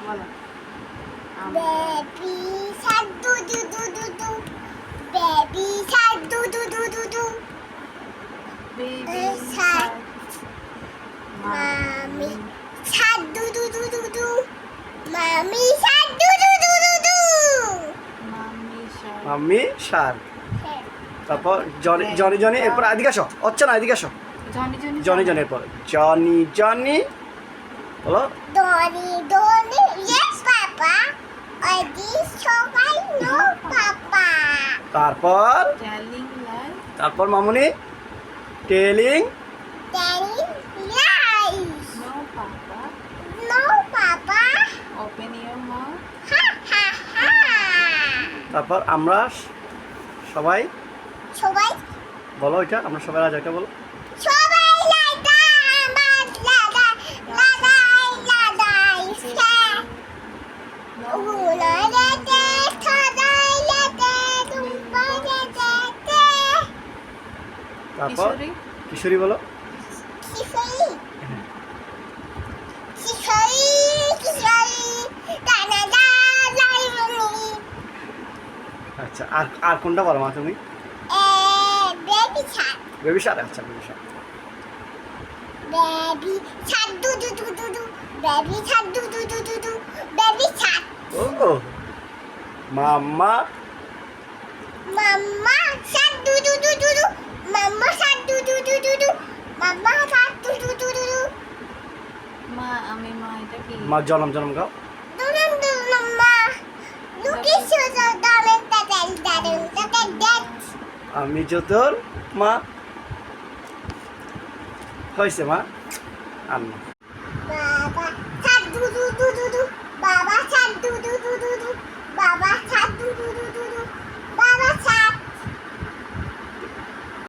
বলো বেবি শাক দু দু দু দু দু বেবি শাক দু দু দু দু দু বেবি শাক মামি শাক দু দু দু দু দু মামি শাক দু দু দু দু দু মাম্মি শার্ক তারপর জনি জনি জনি এরপর এদিকে আসো হচ্ছে না এদিকে আসো জনি জনি জনি জনি এরপর জনি জনি বলো Donny, Donny, yes, Papa. I did সবাই no, Papa. তারপর টেলিং লাই তারপর মামুনি telling Daddy, lies. No papa No, Papa. Open your mouth Ha, ha, ha. তারপর আমরা সবাই সবাই বলো এটা আমরা সবাই আজ একটা বলো সবাই লাদা আমার লাদা লাদাই লাদাই উলাদাতে সদাই লাদা দুপাদাতে তারপর কিশোরী কিশোরী বলো কিশোরী কিশোরী কিশোরী দানাদা লাইমনি আচ্ছা আর আর কোনটা বলো মা তুমি বেবি ছাদ বেবি শার্ক আচ্ছা বেবি শার্ক বেবি ছাদ দু দু দু দু দু বেবি ছাদ দু দু দু দু দু বেবি ছাদ ও মাম্মা মাম্মা ছাদ দু দু দু দু দু মাম্মা ছাদ দু দু দু দু দু মাম্মা ছাদ দু দু দু দু দু মা আমি মা এটা কি মা জনম জনম গাও দুলুম দুলুম মা লুকি সুজো দামেন তাতাল দারুন তাতাল ডেট আমি যতর মা হয়েছে মা আর না